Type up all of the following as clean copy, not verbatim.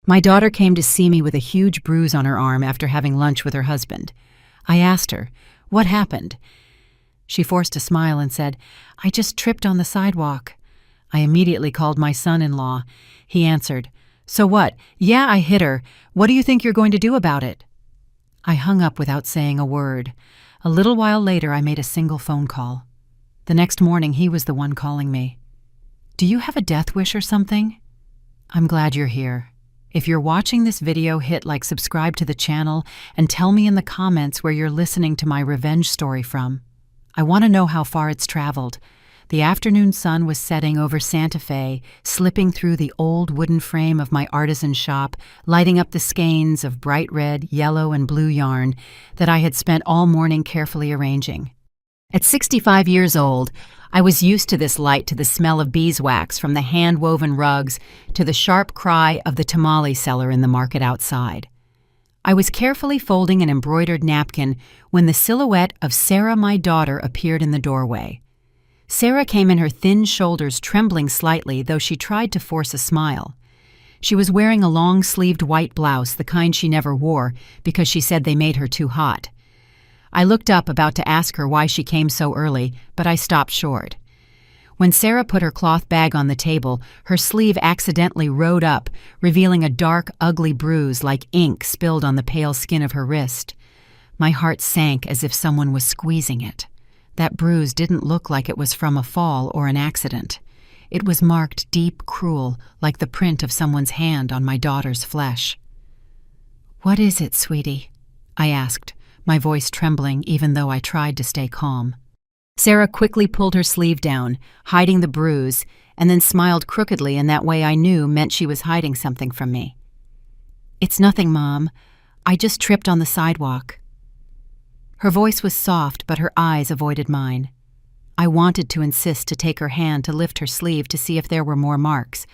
My daughter came to see me with a huge bruise on her arm after having lunch with her husband. I asked her, "What happened?" She forced a smile and said, "I just tripped on the sidewalk." I immediately called my son-in-law. He answered, "So what? Yeah, I hit her. What do you think you're going to do about it?" I hung up without saying a word. A little while later, I made a single phone call. The next morning, he was the one calling me. "Do you have a death wish or something?" "I'm glad you're here. If you're watching this video, hit like, subscribe to the channel, and tell me in the comments where you're listening to my revenge story from. I want to know how far it's traveled." The afternoon sun was setting over Santa Fe, slipping through the old wooden frame of my artisan shop, lighting up the skeins of bright red, yellow, and blue yarn that I had spent all morning carefully arranging. At 65 years old, I was used to this light, to the smell of beeswax from the hand-woven rugs, to the sharp cry of the tamale seller in the market outside. I was carefully folding an embroidered napkin when the silhouette of Sarah, my daughter, appeared in the doorway. Sarah came in, her thin shoulders trembling slightly, though she tried to force a smile. She was wearing a long-sleeved white blouse, the kind she never wore because she said they made her too hot. I looked up, about to ask her why she came so early, but I stopped short. When Sarah put her cloth bag on the table, her sleeve accidentally rode up, revealing a dark, ugly bruise like ink spilled on the pale skin of her wrist. My heart sank as if someone was squeezing it. That bruise didn't look like it was from a fall or an accident. It was marked deep, cruel, like the print of someone's hand on my daughter's flesh. "What is it, sweetie?" I asked, my voice trembling even though I tried to stay calm. Sarah quickly pulled her sleeve down, hiding the bruise, and then smiled crookedly in that way I knew meant she was hiding something from me. "It's nothing, Mom. I just tripped on the sidewalk." Her voice was soft, but her eyes avoided mine. I wanted to insist, to take her hand, to lift her sleeve to see if there were more marks,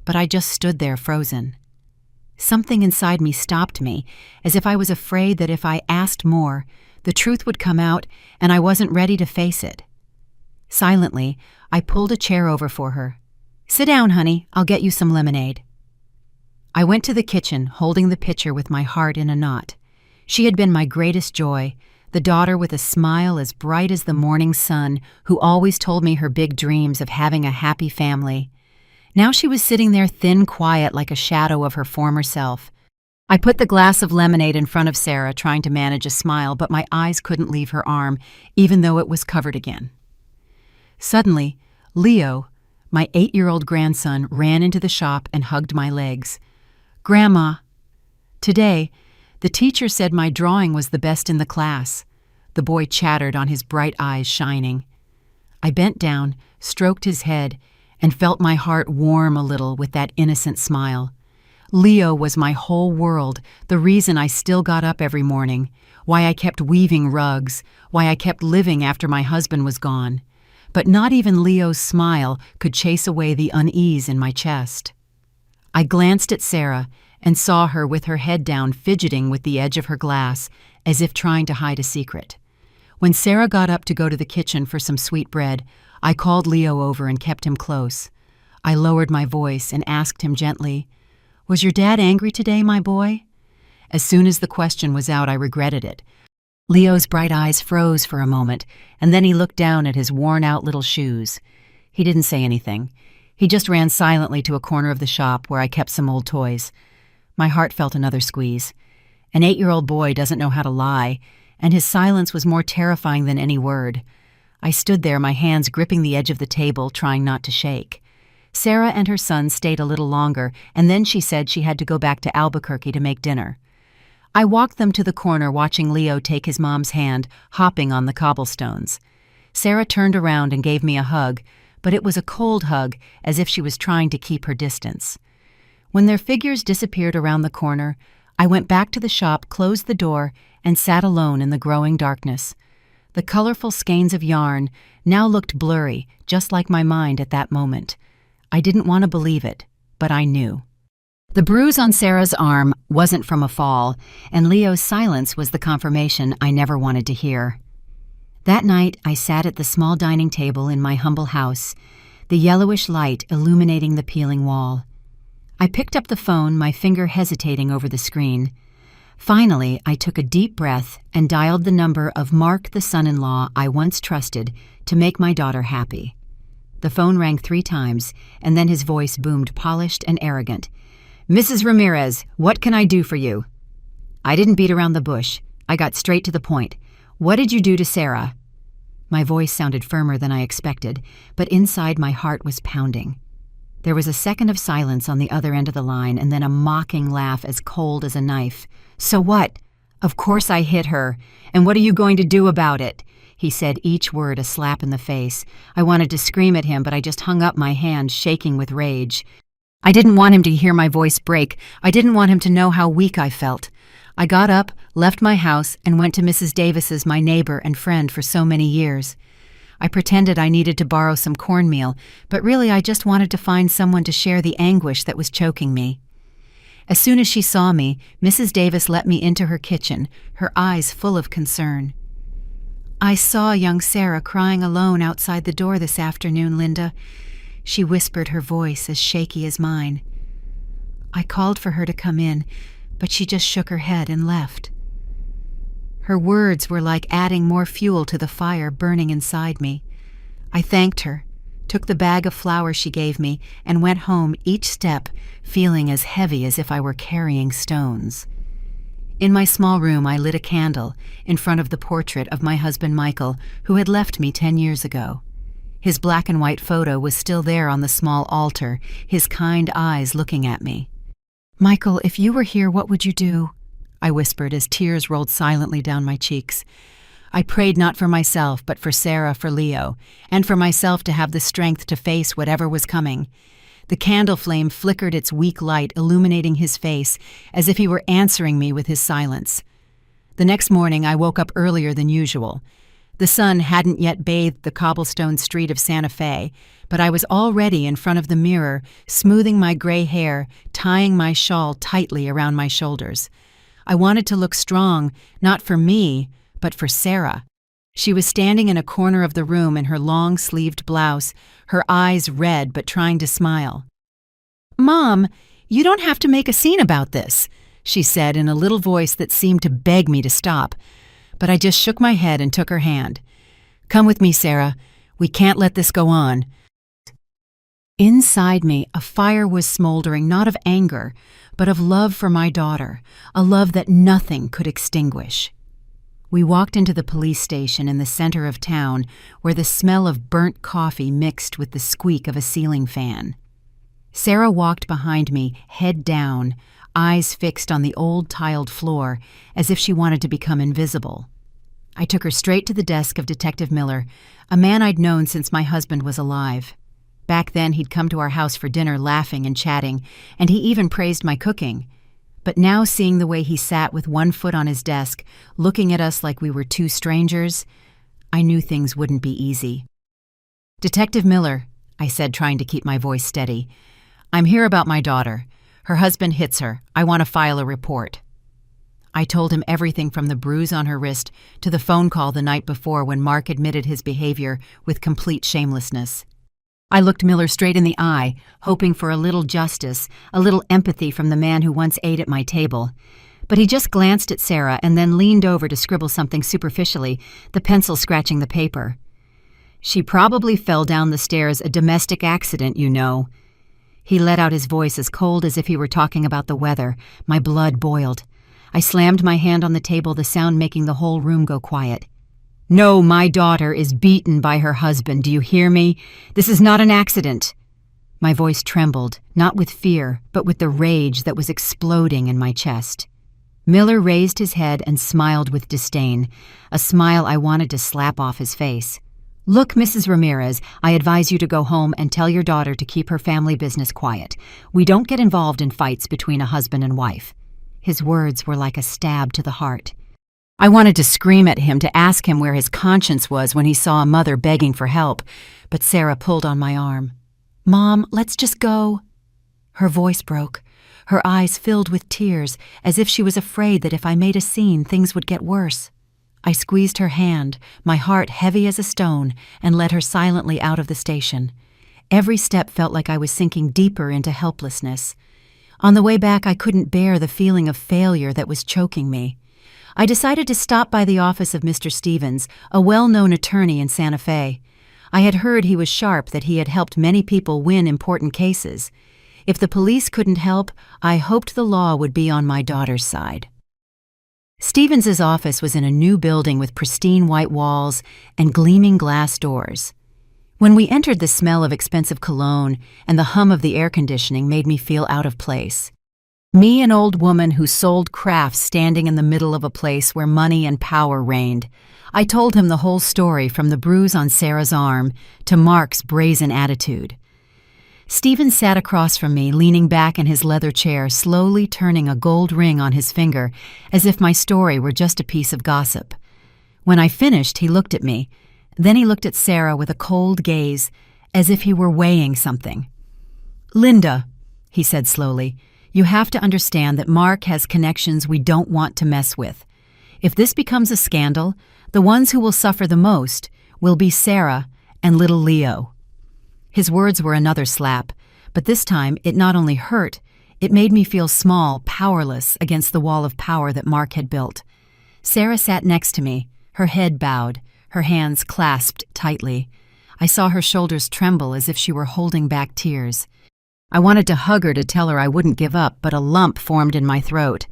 but I just stood there frozen. Something inside me stopped me, as if I was afraid that if I asked more, the truth would come out and I wasn't ready to face it. Silently, I pulled a chair over for her. "Sit down, honey. I'll get you some lemonade." I went to the kitchen, holding the pitcher with my heart in a knot. She had been my greatest joy, the daughter with a smile as bright as the morning sun, who always told me her big dreams of having a happy family. Now she was sitting there, thin, quiet, like a shadow of her former self. I put the glass of lemonade in front of Sarah, trying to manage a smile, but my eyes couldn't leave her arm, even though it was covered again. Suddenly, Leo, my 8-year-old grandson, ran into the shop and hugged my legs. "Grandma." Today, the teacher said my drawing was the best in the class. The boy chattered, on his bright eyes shining. I bent down, stroked his head, and felt my heart warm a little with that innocent smile. Leo was my whole world, the reason I still got up every morning, why I kept weaving rugs, why I kept living after my husband was gone. But not even Leo's smile could chase away the unease in my chest. I glanced at Sarah and saw her with her head down, fidgeting with the edge of her glass, as if trying to hide a secret. When Sarah got up to go to the kitchen for some sweet bread, I called Leo over and kept him close. I lowered my voice and asked him gently, "Was your dad angry today, my boy?" As soon as the question was out, I regretted it. Leo's bright eyes froze for a moment, and then he looked down at his worn-out little shoes. He didn't say anything. He just ran silently to a corner of the shop where I kept some old toys. My heart felt another squeeze. An 8-year-old boy doesn't know how to lie, and his silence was more terrifying than any word. I stood there, my hands gripping the edge of the table, trying not to shake. Sarah and her son stayed a little longer, and then she said she had to go back to Albuquerque to make dinner. I walked them to the corner, watching Leo take his mom's hand, hopping on the cobblestones. Sarah turned around and gave me a hug, but it was a cold hug, as if she was trying to keep her distance. When their figures disappeared around the corner, I went back to the shop, closed the door, and sat alone in the growing darkness. The colorful skeins of yarn now looked blurry, just like my mind at that moment. I didn't want to believe it, but I knew. The bruise on Sarah's arm wasn't from a fall, and Leo's silence was the confirmation I never wanted to hear. That night, I sat at the small dining table in my humble house, the yellowish light illuminating the peeling wall. I picked up the phone, my finger hesitating over the screen. Finally, I took a deep breath and dialed the number of Mark, the son-in-law I once trusted, to make my daughter happy. The phone rang 3 times, and then his voice boomed, polished and arrogant. "Mrs. Ramirez, what can I do for you?" I didn't beat around the bush. I got straight to the point. "What did you do to Sarah?" My voice sounded firmer than I expected, but inside my heart was pounding. There was a second of silence on the other end of the line, and then a mocking laugh as cold as a knife. "So what? Of course I hit her. And what are you going to do about it?" He said, each word a slap in the face. I wanted to scream at him, but I just hung up my hand, shaking with rage. I didn't want him to hear my voice break. I didn't want him to know how weak I felt. I got up, left my house, and went to Mrs. Davis's, my neighbor and friend for so many years. I pretended I needed to borrow some cornmeal, but really I just wanted to find someone to share the anguish that was choking me. As soon as she saw me, Mrs. Davis let me into her kitchen, her eyes full of concern. "I saw young Sarah crying alone outside the door this afternoon, Linda," she whispered, her voice as shaky as mine. "I called for her to come in, but she just shook her head and left." Her words were like adding more fuel to the fire burning inside me. I thanked her, took the bag of flour she gave me, and went home, each step feeling as heavy as if I were carrying stones. In my small room, I lit a candle in front of the portrait of my husband Michael, who had left me 10 years ago. His black and white photo was still there on the small altar, his kind eyes looking at me. "Michael, if you were here, what would you do?" I whispered as tears rolled silently down my cheeks. I prayed not for myself, but for Sarah, for Leo, and for myself to have the strength to face whatever was coming. The candle flame flickered its weak light, illuminating his face, as if he were answering me with his silence. The next morning, I woke up earlier than usual. The sun hadn't yet bathed the cobblestone street of Santa Fe, but I was already in front of the mirror, smoothing my gray hair, tying my shawl tightly around my shoulders. I wanted to look strong, not for me, but for Sarah. She was standing in a corner of the room in her long-sleeved blouse, her eyes red but trying to smile. "Mom, you don't have to make a scene about this," she said in a little voice that seemed to beg me to stop. But I just shook my head and took her hand. "Come with me, Sarah. We can't let this go on." Inside me, a fire was smoldering, not of anger, but of love for my daughter, a love that nothing could extinguish. We walked into the police station in the center of town, where the smell of burnt coffee mixed with the squeak of a ceiling fan. Sarah walked behind me, head down, eyes fixed on the old tiled floor, as if she wanted to become invisible. I took her straight to the desk of Detective Miller, a man I'd known since my husband was alive. Back then, he'd come to our house for dinner laughing and chatting, and he even praised my cooking. But now, seeing the way he sat with one foot on his desk, looking at us like we were 2 strangers, I knew things wouldn't be easy. "Detective Miller," I said, trying to keep my voice steady, "I'm here about my daughter. Her husband hits her. I want to file a report." I told him everything from the bruise on her wrist to the phone call the night before when Mark admitted his behavior with complete shamelessness. I looked Miller straight in the eye, hoping for a little justice, a little empathy from the man who once ate at my table. But he just glanced at Sarah and then leaned over to scribble something superficially, the pencil scratching the paper. "She probably fell down the stairs, a domestic accident, you know." He let out his voice as cold as if he were talking about the weather. My blood boiled. I slammed my hand on the table, the sound making the whole room go quiet. "No, my daughter is beaten by her husband. Do you hear me? This is not an accident." My voice trembled, not with fear, but with the rage that was exploding in my chest. Miller raised his head and smiled with disdain, a smile I wanted to slap off his face. "Look, Mrs. Ramirez, I advise you to go home and tell your daughter to keep her family business quiet. We don't get involved in fights between a husband and wife." His words were like a stab to the heart. I wanted to scream at him, to ask him where his conscience was when he saw a mother begging for help, but Sarah pulled on my arm. "Mom, let's just go." Her voice broke. Her eyes filled with tears, as if she was afraid that if I made a scene, things would get worse. I squeezed her hand, my heart heavy as a stone, and led her silently out of the station. Every step felt like I was sinking deeper into helplessness. On the way back, I couldn't bear the feeling of failure that was choking me. I decided to stop by the office of Mr. Stevens, a well-known attorney in Santa Fe. I had heard he was sharp, that he had helped many people win important cases. If the police couldn't help, I hoped the law would be on my daughter's side. Stevens's office was in a new building with pristine white walls and gleaming glass doors. When we entered, the smell of expensive cologne and the hum of the air conditioning made me feel out of place. Me, an old woman who sold crafts, standing in the middle of a place where money and power reigned. I told him the whole story, from the bruise on Sarah's arm to Mark's brazen attitude. Stevens sat across from me, leaning back in his leather chair, slowly turning a gold ring on his finger, as if my story were just a piece of gossip. When I finished, he looked at me. Then he looked at Sarah with a cold gaze, as if he were weighing something. "Linda," he said slowly, "you have to understand that Mark has connections we don't want to mess with. If this becomes a scandal, the ones who will suffer the most will be Sarah and little Leo." His words were another slap, but this time it not only hurt, it made me feel small, powerless against the wall of power that Mark had built. Sarah sat next to me, her head bowed, her hands clasped tightly. I saw her shoulders tremble as if she were holding back tears. I wanted to hug her to tell her I wouldn't give up, but a lump formed in my throat.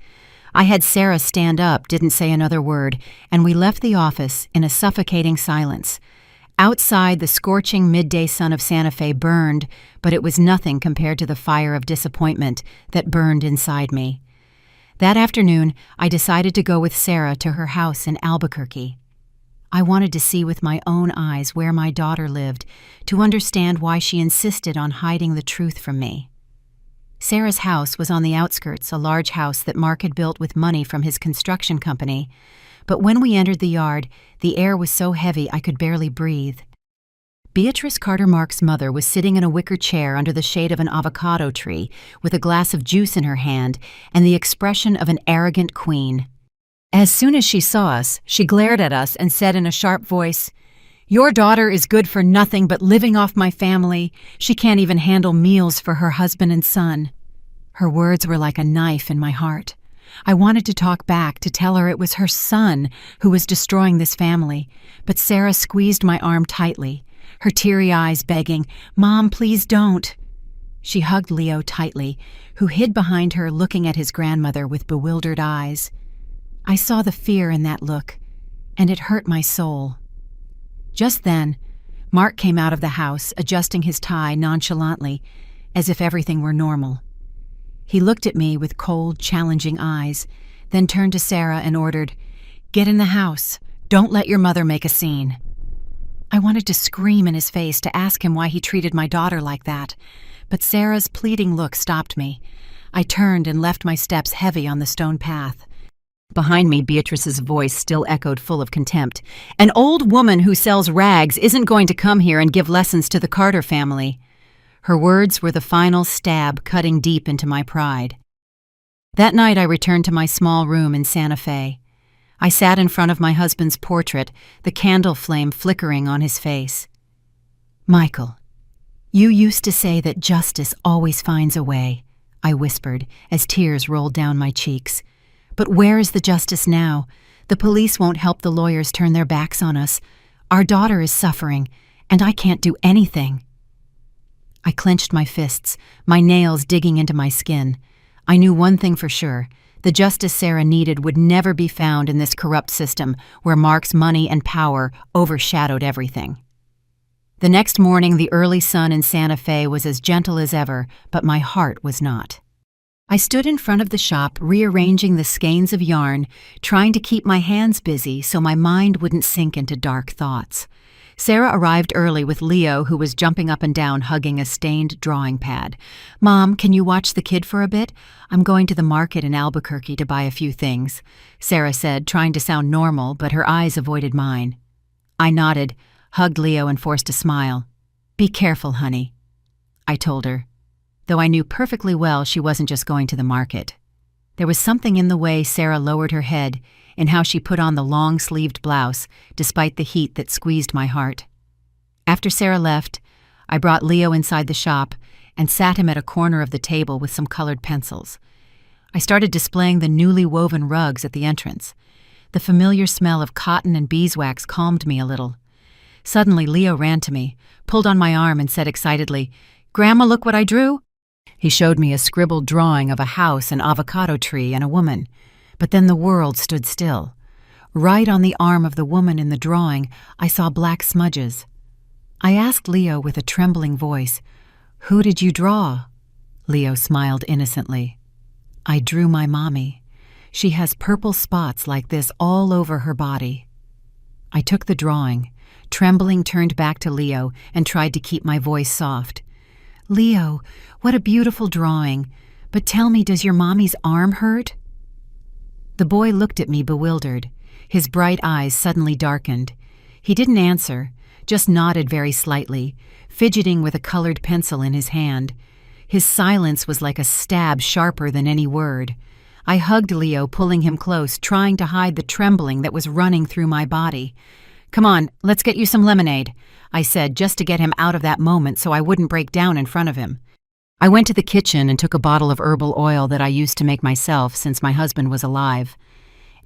I had Sarah stand up, didn't say another word, and we left the office in a suffocating silence. Outside, the scorching midday sun of Santa Fe burned, but it was nothing compared to the fire of disappointment that burned inside me. That afternoon, I decided to go with Sarah to her house in Albuquerque. I wanted to see with my own eyes where my daughter lived, to understand why she insisted on hiding the truth from me. Sarah's house was on the outskirts, a large house that Mark had built with money from his construction company. But when we entered the yard, the air was so heavy I could barely breathe. Beatrice Carter Mark's mother was sitting in a wicker chair under the shade of an avocado tree, with a glass of juice in her hand and the expression of an arrogant queen. As soon as she saw us, she glared at us and said in a sharp voice, "Your daughter is good for nothing but living off my family. She can't even handle meals for her husband and son." Her words were like a knife in my heart. I wanted to talk back, to tell her it was her son who was destroying this family, but Sarah squeezed my arm tightly, her teary eyes begging, "Mom, please don't." She hugged Leo tightly, who hid behind her, looking at his grandmother with bewildered eyes. I saw the fear in that look, and it hurt my soul. Just then, Mark came out of the house, adjusting his tie nonchalantly, as if everything were normal. He looked at me with cold, challenging eyes, then turned to Sarah and ordered, "Get in the house. Don't let your mother make a scene." I wanted to scream in his face, to ask him why he treated my daughter like that, but Sarah's pleading look stopped me. I turned and left my steps heavy on the stone path. Behind me, Beatrice's voice still echoed, full of contempt. "An old woman who sells rags isn't going to come here and give lessons to the Carter family." Her words were the final stab, cutting deep into my pride. That night I returned to my small room in Santa Fe. I sat in front of my husband's portrait, the candle flame flickering on his face. "Michael, you used to say that justice always finds a way," I whispered as tears rolled down my cheeks. "But where is the justice now? The police won't help the lawyers turn their backs on us. Our daughter is suffering, and I can't do anything." I clenched my fists, my nails digging into my skin. I knew one thing for sure: the justice Sarah needed would never be found in this corrupt system where Mark's money and power overshadowed everything. The next morning, the early sun in Santa Fe was as gentle as ever, but my heart was not. I stood in front of the shop, rearranging the skeins of yarn, trying to keep my hands busy so my mind wouldn't sink into dark thoughts. Sarah arrived early with Leo, who was jumping up and down, hugging a stained drawing pad. "Mom, can you watch the kid for a bit? I'm going to the market in Albuquerque to buy a few things," Sarah said, trying to sound normal, but her eyes avoided mine. I nodded, hugged Leo, and forced a smile. "Be careful, honey," I told her, though I knew perfectly well she wasn't just going to the market. There was something in the way Sarah lowered her head, in how she put on the long-sleeved blouse, despite the heat that squeezed my heart. After Sarah left, I brought Leo inside the shop and sat him at a corner of the table with some colored pencils. I started displaying the newly woven rugs at the entrance. The familiar smell of cotton and beeswax calmed me a little. Suddenly, Leo ran to me, pulled on my arm, and said excitedly, "Grandma, look what I drew." He showed me a scribbled drawing of a house, an avocado tree, and a woman. But then the world stood still. Right on the arm of the woman in the drawing, I saw black smudges. I asked Leo with a trembling voice, "Who did you draw?" Leo smiled innocently. "I drew my mommy. She has purple spots like this all over her body." I took the drawing, trembling, turned back to Leo and tried to keep my voice soft. "Leo, what a beautiful drawing. But tell me, does your mommy's arm hurt?" The boy looked at me bewildered. His bright eyes suddenly darkened. He didn't answer, just nodded very slightly, fidgeting with a colored pencil in his hand. His silence was like a stab sharper than any word. I hugged Leo, pulling him close, trying to hide the trembling that was running through my body. "Come on, let's get you some lemonade," I said, just to get him out of that moment so I wouldn't break down in front of him. I went to the kitchen and took a bottle of herbal oil that I used to make myself since my husband was alive.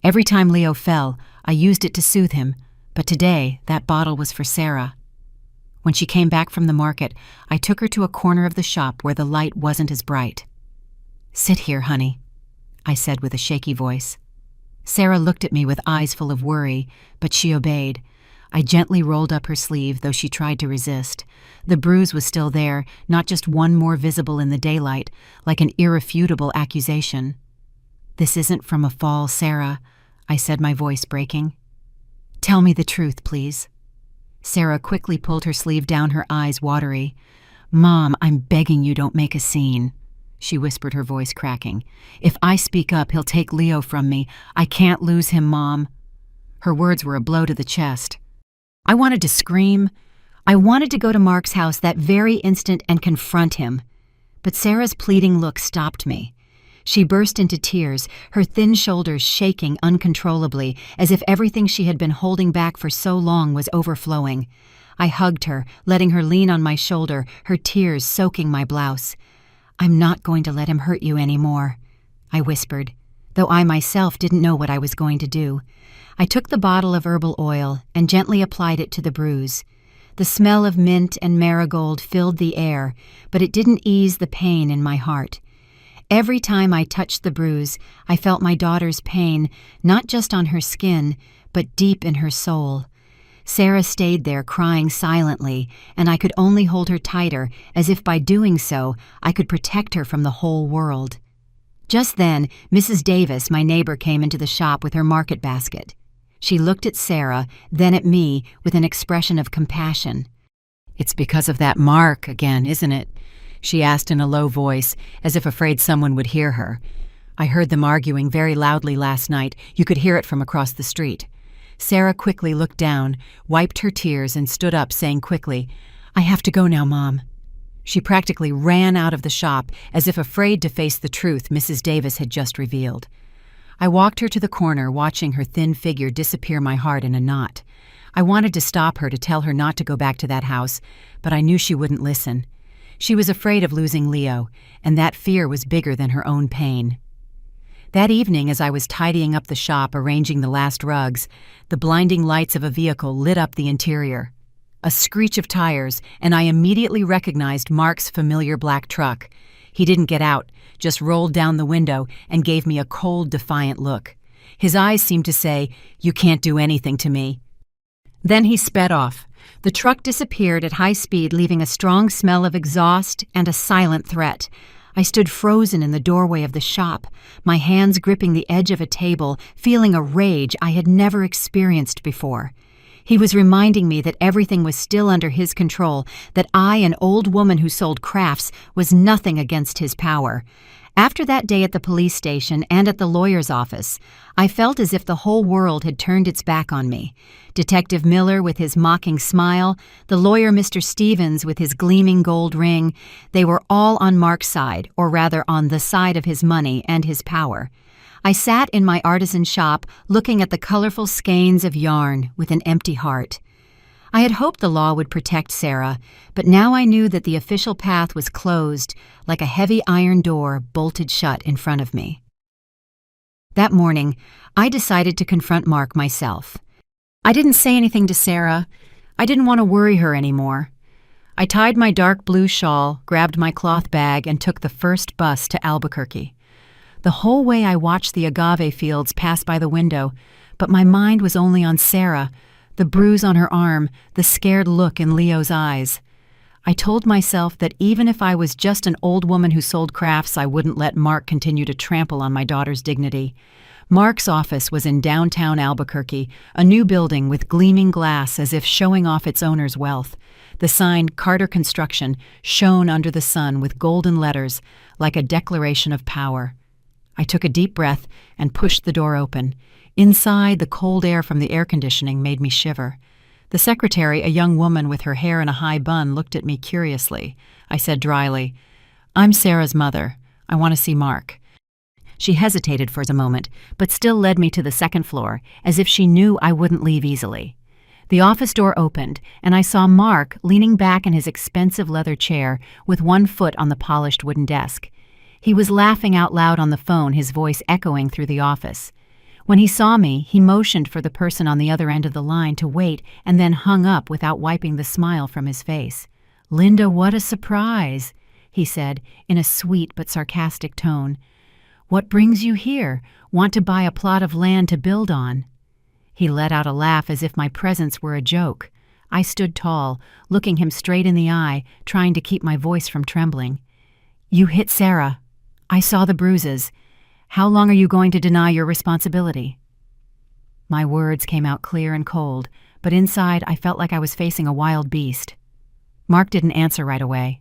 Every time Leo fell, I used it to soothe him, but today that bottle was for Sarah. When she came back from the market, I took her to a corner of the shop where the light wasn't as bright. "Sit here, honey," I said with a shaky voice. Sarah looked at me with eyes full of worry, but she obeyed. I gently rolled up her sleeve, though she tried to resist. The bruise was still there, not just one more visible in the daylight, like an irrefutable accusation. "This isn't from a fall, Sarah," I said, my voice breaking. "Tell me the truth, please." Sarah quickly pulled her sleeve down, her eyes watery. "Mom, I'm begging you, don't make a scene," she whispered, her voice cracking. "If I speak up, he'll take Leo from me. I can't lose him, Mom." Her words were a blow to the chest. I wanted to scream. I wanted to go to Mark's house that very instant and confront him. But Sarah's pleading look stopped me. She burst into tears, her thin shoulders shaking uncontrollably, as if everything she had been holding back for so long was overflowing. I hugged her, letting her lean on my shoulder, her tears soaking my blouse. "I'm not going to let him hurt you anymore," I whispered, though I myself didn't know what I was going to do. I took the bottle of herbal oil and gently applied it to the bruise. The smell of mint and marigold filled the air, but it didn't ease the pain in my heart. Every time I touched the bruise, I felt my daughter's pain, not just on her skin, but deep in her soul. Sarah stayed there crying silently, and I could only hold her tighter, as if by doing so I could protect her from the whole world. Just then, Mrs. Davis, my neighbor, came into the shop with her market basket. She looked at Sarah, then at me, with an expression of compassion. "It's because of that Mark again, isn't it?" she asked in a low voice, as if afraid someone would hear her. "I heard them arguing very loudly last night. You could hear it from across the street." Sarah quickly looked down, wiped her tears, and stood up, saying quickly, "I have to go now, Mom." She practically ran out of the shop, as if afraid to face the truth Mrs. Davis had just revealed. I walked her to the corner, watching her thin figure disappear, my heart in a knot. I wanted to stop her, to tell her not to go back to that house, but I knew she wouldn't listen. She was afraid of losing Leo, and that fear was bigger than her own pain. That evening, as I was tidying up the shop, arranging the last rugs, the blinding lights of a vehicle lit up the interior. A screech of tires, and I immediately recognized Mark's familiar black truck. He didn't get out, just rolled down the window and gave me a cold, defiant look. His eyes seemed to say, "You can't do anything to me." Then he sped off. The truck disappeared at high speed, leaving a strong smell of exhaust and a silent threat. I stood frozen in the doorway of the shop, my hands gripping the edge of a table, feeling a rage I had never experienced before. He was reminding me that everything was still under his control, that I, an old woman who sold crafts, was nothing against his power. After that day at the police station and at the lawyer's office, I felt as if the whole world had turned its back on me. Detective Miller with his mocking smile, the lawyer Mr. Stevens with his gleaming gold ring, they were all on Mark's side, or rather on the side of his money and his power. I sat in my artisan shop looking at the colorful skeins of yarn with an empty heart. I had hoped the law would protect Sarah, but now I knew that the official path was closed, like a heavy iron door bolted shut in front of me. That morning, I decided to confront Mark myself. I didn't say anything to Sarah. I didn't want to worry her anymore. I tied my dark blue shawl, grabbed my cloth bag, and took the first bus to Albuquerque. The whole way I watched the agave fields pass by the window, but my mind was only on Sarah, the bruise on her arm, the scared look in Leo's eyes. I told myself that even if I was just an old woman who sold crafts, I wouldn't let Mark continue to trample on my daughter's dignity. Mark's office was in downtown Albuquerque, a new building with gleaming glass as if showing off its owner's wealth. The sign, Carter Construction, shone under the sun with golden letters, like a declaration of power. I took a deep breath and pushed the door open. Inside, the cold air from the air conditioning made me shiver. The secretary, a young woman with her hair in a high bun, looked at me curiously. I said dryly, "I'm Sarah's mother. I want to see Mark." She hesitated for a moment, but still led me to the second floor, as if she knew I wouldn't leave easily. The office door opened, and I saw Mark leaning back in his expensive leather chair with one foot on the polished wooden desk. He was laughing out loud on the phone, his voice echoing through the office. When he saw me, he motioned for the person on the other end of the line to wait and then hung up without wiping the smile from his face. "Linda, what a surprise," he said in a sweet but sarcastic tone. "What brings you here? Want to buy a plot of land to build on?" He let out a laugh as if my presence were a joke. I stood tall, looking him straight in the eye, trying to keep my voice from trembling. "You hit Sarah. I saw the bruises. How long are you going to deny your responsibility?" My words came out clear and cold, but inside I felt like I was facing a wild beast. Mark didn't answer right away.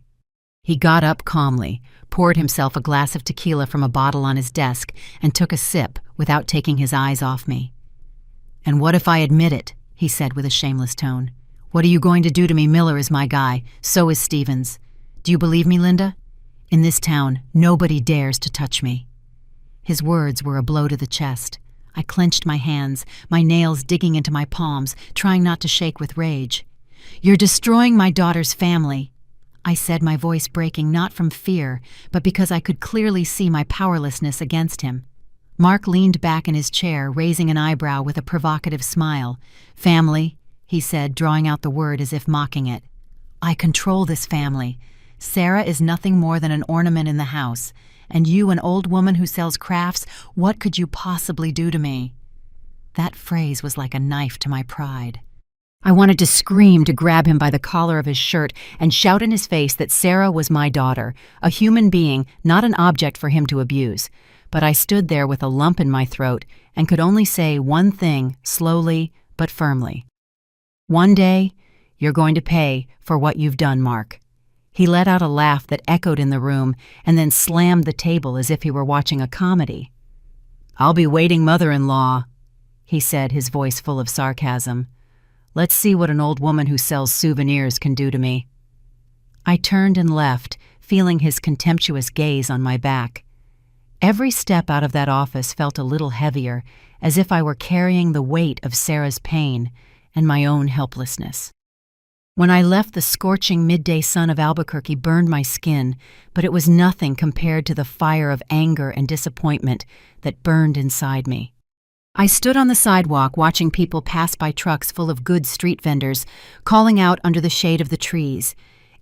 He got up calmly, poured himself a glass of tequila from a bottle on his desk, and took a sip without taking his eyes off me. "And what if I admit it?" he said with a shameless tone. "What are you going to do to me? Miller is my guy. So is Stevens. Do you believe me, Linda? In this town, nobody dares to touch me." His words were a blow to the chest. I clenched my hands, my nails digging into my palms, trying not to shake with rage. "You're destroying my daughter's family," I said, my voice breaking not from fear, but because I could clearly see my powerlessness against him. Mark leaned back in his chair, raising an eyebrow with a provocative smile. "Family," he said, drawing out the word as if mocking it. "I control this family. Sarah is nothing more than an ornament in the house. And you, an old woman who sells crafts, what could you possibly do to me?" That phrase was like a knife to my pride. I wanted to scream, to grab him by the collar of his shirt and shout in his face that Sarah was my daughter, a human being, not an object for him to abuse. But I stood there with a lump in my throat and could only say one thing, slowly but firmly. "One day, you're going to pay for what you've done, Mark." He let out a laugh that echoed in the room and then slammed the table as if he were watching a comedy. "I'll be waiting, mother-in-law," he said, his voice full of sarcasm. "Let's see what an old woman who sells souvenirs can do to me." I turned and left, feeling his contemptuous gaze on my back. Every step out of that office felt a little heavier, as if I were carrying the weight of Sarah's pain and my own helplessness. When I left, the scorching midday sun of Albuquerque burned my skin, but it was nothing compared to the fire of anger and disappointment that burned inside me. I stood on the sidewalk watching people pass by trucks full of goods street vendors, calling out under the shade of the trees.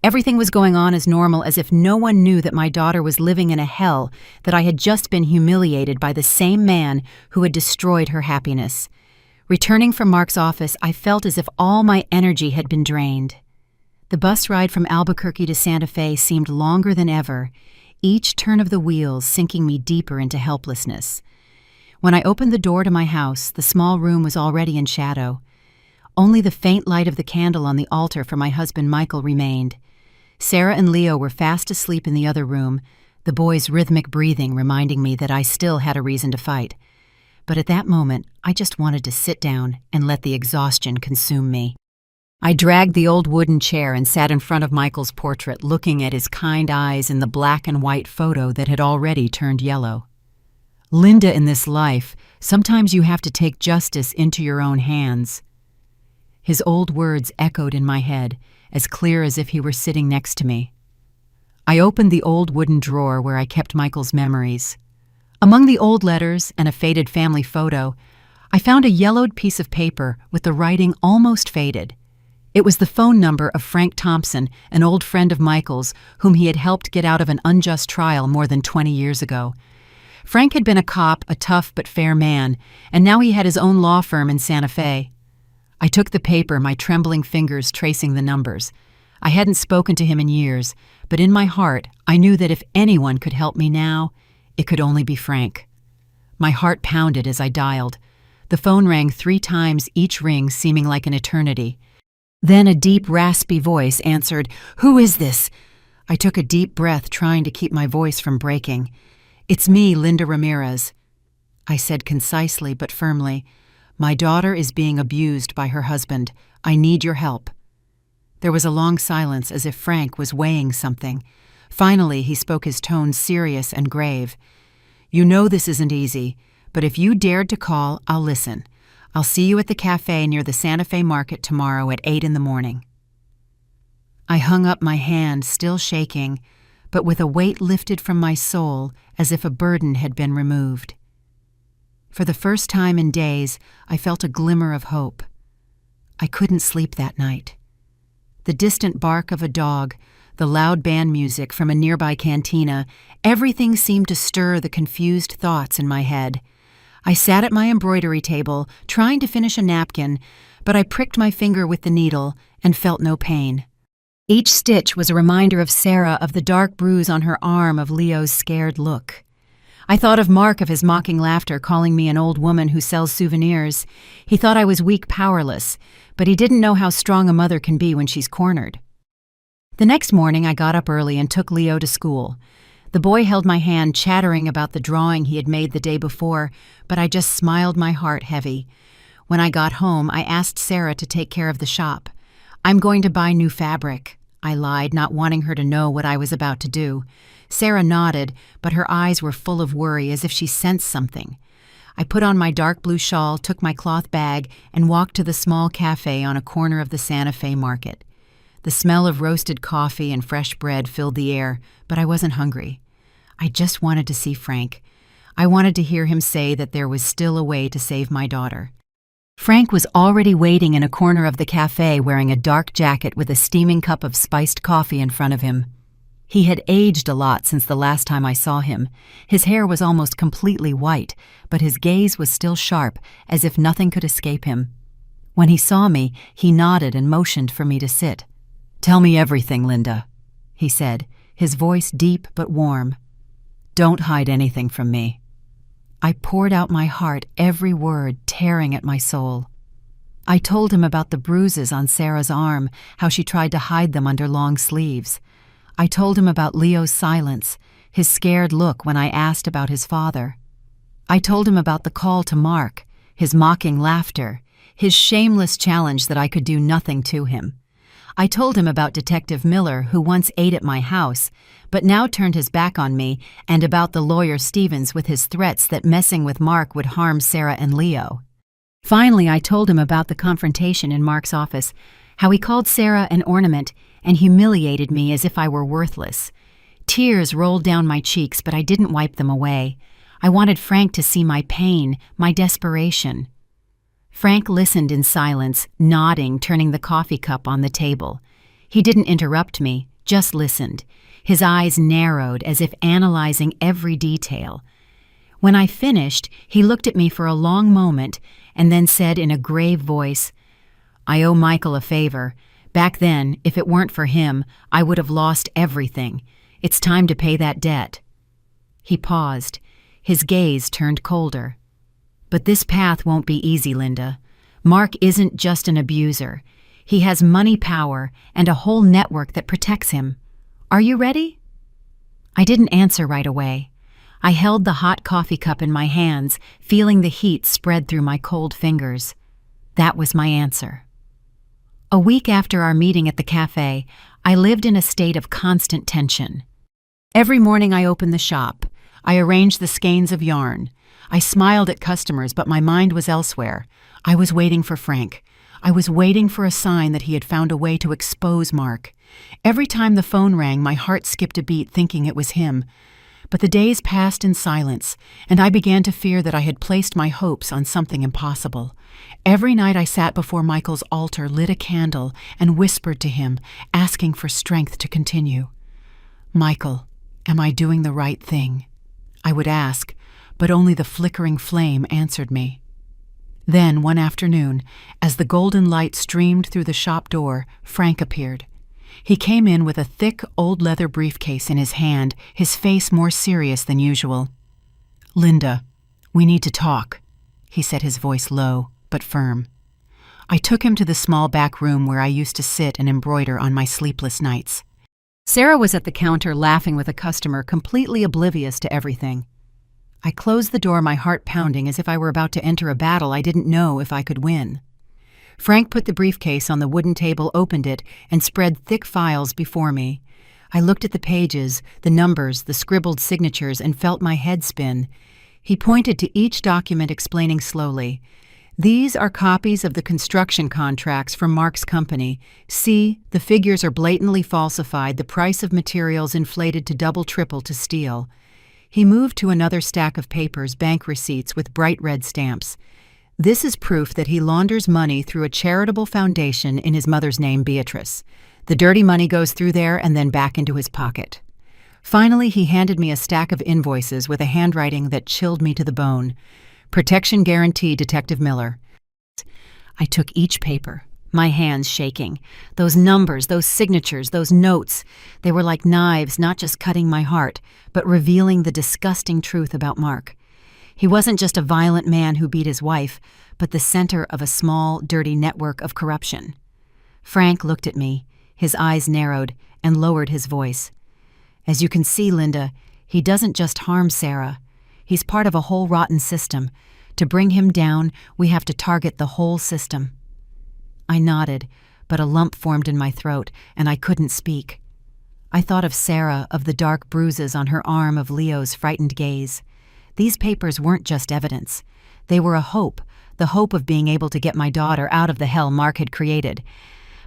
Everything was going on as normal, as if no one knew that my daughter was living in a hell, that I had just been humiliated by the same man who had destroyed her happiness. Returning from Mark's office, I felt as if all my energy had been drained. The bus ride from Albuquerque to Santa Fe seemed longer than ever, each turn of the wheels sinking me deeper into helplessness. When I opened the door to my house, the small room was already in shadow. Only the faint light of the candle on the altar for my husband Michael remained. Sarah and Leo were fast asleep in the other room, the boys' rhythmic breathing reminding me that I still had a reason to fight. But at that moment, I just wanted to sit down and let the exhaustion consume me. I dragged the old wooden chair and sat in front of Michael's portrait, looking at his kind eyes in the black and white photo that had already turned yellow. "Linda, in this life, sometimes you have to take justice into your own hands." His old words echoed in my head, as clear as if he were sitting next to me. I opened the old wooden drawer where I kept Michael's memories. Among the old letters and a faded family photo, I found a yellowed piece of paper with the writing almost faded. It was the phone number of Frank Thompson, an old friend of Michael's, whom he had helped get out of an unjust trial more than 20 years ago. Frank had been a cop, a tough but fair man, and now he had his own law firm in Santa Fe. I took the paper, my trembling fingers tracing the numbers. I hadn't spoken to him in years, but in my heart, I knew that if anyone could help me now, it could only be Frank. My heart pounded as I dialed. The phone rang 3 times, each ring seeming like an eternity. Then a deep, raspy voice answered, "Who is this?" I took a deep breath, trying to keep my voice from breaking. "It's me, Linda Ramirez." I said concisely but firmly, "My daughter is being abused by her husband. I need your help." There was a long silence, as if Frank was weighing something. Finally, he spoke, his tone serious and grave. "You know this isn't easy, but if you dared to call, I'll listen. I'll see you at the cafe near the Santa Fe market tomorrow at 8 in the morning." I hung up my hand, still shaking, but with a weight lifted from my soul as if a burden had been removed. For the first time in days, I felt a glimmer of hope. I couldn't sleep that night. The distant bark of a dog, the loud band music from a nearby cantina, everything seemed to stir the confused thoughts in my head. I sat at my embroidery table, trying to finish a napkin, but I pricked my finger with the needle and felt no pain. Each stitch was a reminder of Sarah, of the dark bruise on her arm, of Leo's scared look. I thought of Mark, of his mocking laughter, calling me an old woman who sells souvenirs. He thought I was weak, powerless, but he didn't know how strong a mother can be when she's cornered. The next morning I got up early and took Leo to school. The boy held my hand, chattering about the drawing he had made the day before, but I just smiled, my heart heavy. When I got home, I asked Sarah to take care of the shop. "I'm going to buy new fabric," I lied, not wanting her to know what I was about to do. Sarah nodded, but her eyes were full of worry, as if she sensed something. I put on my dark blue shawl, took my cloth bag, and walked to the small cafe on a corner of the Santa Fe market. The smell of roasted coffee and fresh bread filled the air, but I wasn't hungry. I just wanted to see Frank. I wanted to hear him say that there was still a way to save my daughter. Frank was already waiting in a corner of the cafe, wearing a dark jacket with a steaming cup of spiced coffee in front of him. He had aged a lot since the last time I saw him. His hair was almost completely white, but his gaze was still sharp, as if nothing could escape him. When he saw me, he nodded and motioned for me to sit. "Tell me everything, Linda," he said, his voice deep but warm. "Don't hide anything from me." I poured out my heart, every word tearing at my soul. I told him about the bruises on Sarah's arm, how she tried to hide them under long sleeves. I told him about Leo's silence, his scared look when I asked about his father. I told him about the call to Mark, his mocking laughter, his shameless challenge that I could do nothing to him. I told him about Detective Miller, who once ate at my house, but now turned his back on me, and about the lawyer Stevens with his threats that messing with Mark would harm Sarah and Leo. Finally, I told him about the confrontation in Mark's office, how he called Sarah an ornament and humiliated me as if I were worthless. Tears rolled down my cheeks, but I didn't wipe them away. I wanted Frank to see my pain, my desperation. Frank listened in silence, nodding, turning the coffee cup on the table. He didn't interrupt me, just listened. His eyes narrowed as if analyzing every detail. When I finished, he looked at me for a long moment and then said in a grave voice, "I owe Michael a favor. Back then, if it weren't for him, I would have lost everything. It's time to pay that debt." He paused. His gaze turned colder. "But this path won't be easy, Linda. Mark isn't just an abuser. He has money, power, and a whole network that protects him. Are you ready?" I didn't answer right away. I held the hot coffee cup in my hands, feeling the heat spread through my cold fingers. That was my answer. A week after our meeting at the cafe, I lived in a state of constant tension. Every morning I opened the shop. I arranged the skeins of yarn. I smiled at customers, but my mind was elsewhere. I was waiting for Frank. I was waiting for a sign that he had found a way to expose Mark. Every time the phone rang, my heart skipped a beat thinking it was him. But the days passed in silence, and I began to fear that I had placed my hopes on something impossible. Every night I sat before Michael's altar, lit a candle, and whispered to him, asking for strength to continue. "Michael, am I doing the right thing?" I would ask, but only the flickering flame answered me. Then, one afternoon, as the golden light streamed through the shop door, Frank appeared. He came in with a thick, old leather briefcase in his hand, his face more serious than usual. "Linda, we need to talk," he said, his voice low but firm. I took him to the small back room where I used to sit and embroider on my sleepless nights. Sarah was at the counter laughing with a customer, completely oblivious to everything. I closed the door, my heart pounding as if I were about to enter a battle I didn't know if I could win. Frank put the briefcase on the wooden table, opened it, and spread thick files before me. I looked at the pages, the numbers, the scribbled signatures, and felt my head spin. He pointed to each document, explaining slowly, "These are copies of the construction contracts from Mark's company. See, the figures are blatantly falsified, the price of materials inflated to double, triple to steel." He moved to another stack of papers, bank receipts with bright red stamps. "This is proof that he launders money through a charitable foundation in his mother's name, Beatrice. The dirty money goes through there and then back into his pocket." Finally, he handed me a stack of invoices with a handwriting that chilled me to the bone. "Protection guarantee, Detective Miller." I took each paper, my hands shaking. Those numbers, those signatures, those notes, they were like knives, not just cutting my heart, but revealing the disgusting truth about Mark. He wasn't just a violent man who beat his wife, but the center of a small, dirty network of corruption. Frank looked at me, his eyes narrowed, and lowered his voice. "As you can see, Linda, he doesn't just harm Sarah. He's part of a whole rotten system. To bring him down, we have to target the whole system." I nodded, but a lump formed in my throat, and I couldn't speak. I thought of Sarah, of the dark bruises on her arm, of Leo's frightened gaze. These papers weren't just evidence. They were a hope, the hope of being able to get my daughter out of the hell Mark had created.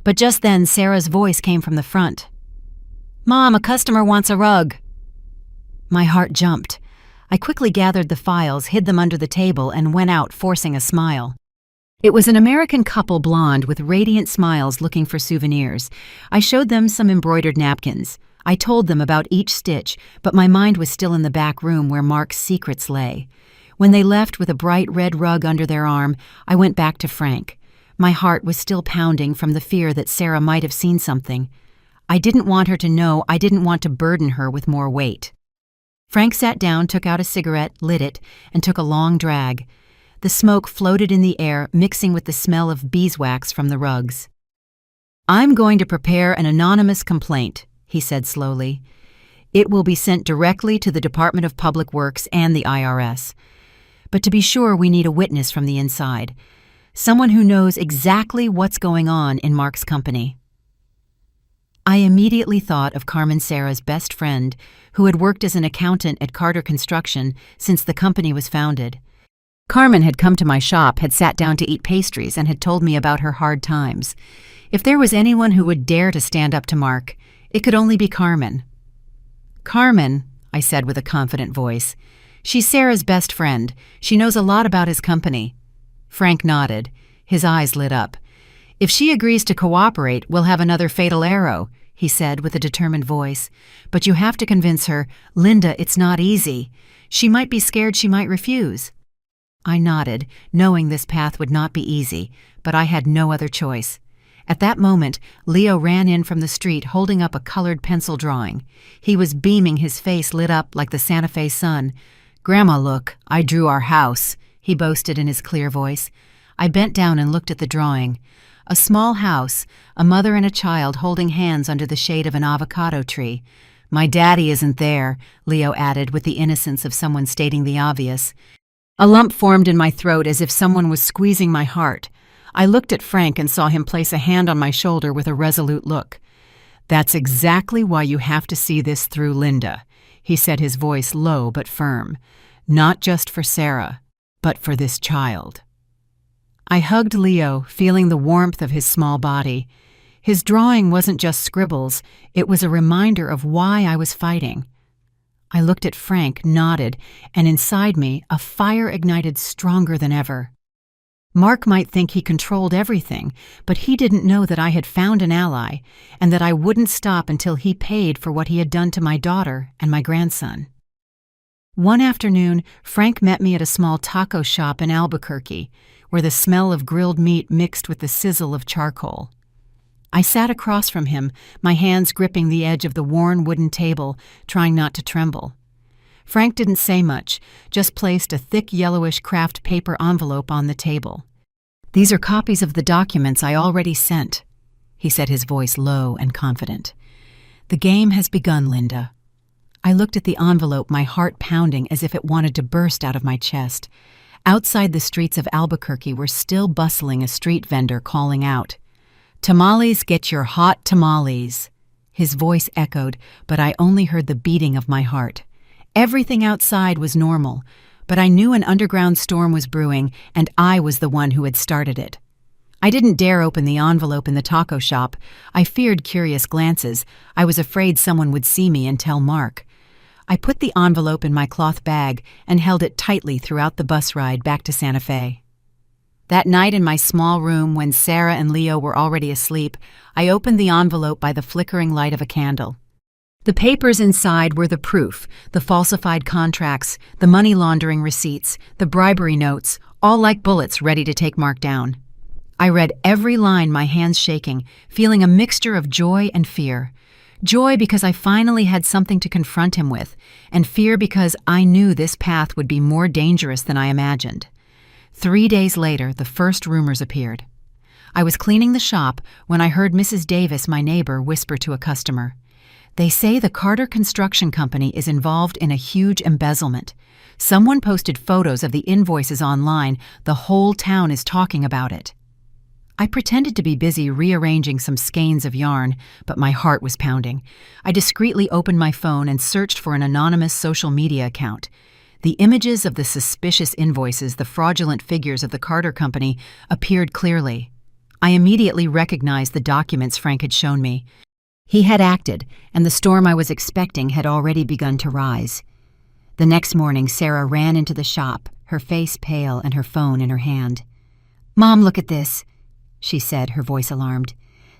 But just then, Sarah's voice came from the front. "Mom, a customer wants a rug." My heart jumped. I quickly gathered the files, hid them under the table, and went out, forcing a smile. It was an American couple, blonde, with radiant smiles, looking for souvenirs. I showed them some embroidered napkins. I told them about each stitch, but my mind was still in the back room where Mark's secrets lay. When they left with a bright red rug under their arm, I went back to Frank. My heart was still pounding from the fear that Sarah might have seen something. I didn't want her to know. I didn't want to burden her with more weight. Frank sat down, took out a cigarette, lit it, and took a long drag. The smoke floated in the air, mixing with the smell of beeswax from the rugs. "I'm going to prepare an anonymous complaint," he said slowly. "It will be sent directly to the Department of Public Works and the IRS. But to be sure, we need a witness from the inside. Someone who knows exactly what's going on in Mark's company." I immediately thought of Carmen, Sarah's best friend, who had worked as an accountant at Carter Construction since the company was founded. Carmen had come to my shop, had sat down to eat pastries, and had told me about her hard times. If there was anyone who would dare to stand up to Mark, it could only be Carmen. "Carmen," I said with a confident voice, "she's Sarah's best friend. She knows a lot about his company." Frank nodded. His eyes lit up. "If she agrees to cooperate, we'll have another fatal arrow," he said with a determined voice. "But you have to convince her. Linda, it's not easy. She might be scared, she might refuse." I nodded, knowing this path would not be easy, but I had no other choice. At that moment, Leo ran in from the street holding up a colored pencil drawing. He was beaming, his face lit up like the Santa Fe sun. "Grandma, look, I drew our house," he boasted in his clear voice. I bent down and looked at the drawing. A small house, a mother and a child holding hands under the shade of an avocado tree. "My daddy isn't there," Leo added with the innocence of someone stating the obvious. A lump formed in my throat as if someone was squeezing my heart. I looked at Frank and saw him place a hand on my shoulder with a resolute look. "That's exactly why you have to see this through, Linda," he said, his voice low but firm. "Not just for Sarah, but for this child." I hugged Leo, feeling the warmth of his small body. His drawing wasn't just scribbles, it was a reminder of why I was fighting. I looked at Frank, nodded, and inside me, a fire ignited stronger than ever. Mark might think he controlled everything, but he didn't know that I had found an ally, and that I wouldn't stop until he paid for what he had done to my daughter and my grandson. One afternoon, Frank met me at a small taco shop in Albuquerque, where the smell of grilled meat mixed with the sizzle of charcoal. I sat across from him, my hands gripping the edge of the worn wooden table, trying not to tremble. Frank didn't say much, just placed a thick yellowish craft paper envelope on the table. "These are copies of the documents I already sent," he said, his voice low and confident. "The game has begun, Linda." I looked at the envelope, my heart pounding as if it wanted to burst out of my chest. Outside the streets of Albuquerque were still bustling a street vendor calling out, "Tamales, get your hot tamales." His voice echoed, but I only heard the beating of my heart. Everything outside was normal, but I knew an underground storm was brewing, and I was the one who had started it. I didn't dare open the envelope in the taco shop. I feared curious glances. I was afraid someone would see me and tell Mark. I put the envelope in my cloth bag and held it tightly throughout the bus ride back to Santa Fe. That night in my small room, when Sarah and Leo were already asleep, I opened the envelope by the flickering light of a candle. The papers inside were the proof, the falsified contracts, the money laundering receipts, the bribery notes, all like bullets ready to take Mark down. I read every line, my hands shaking, feeling a mixture of joy and fear. Joy because I finally had something to confront him with, and fear because I knew this path would be more dangerous than I imagined. 3 days later, the first rumors appeared. I was cleaning the shop when I heard Mrs. Davis, my neighbor, whisper to a customer, "They say the Carter Construction Company is involved in a huge embezzlement. Someone posted photos of the invoices online. The whole town is talking about it." I pretended to be busy rearranging some skeins of yarn, but my heart was pounding. I discreetly opened my phone and searched for an anonymous social media account. The images of the suspicious invoices, the fraudulent figures of the Carter Company, appeared clearly. I immediately recognized the documents Frank had shown me. He had acted, and the storm I was expecting had already begun to rise. The next morning, Sarah ran into the shop, her face pale and her phone in her hand. "Mom, look at this," she said, her voice alarmed.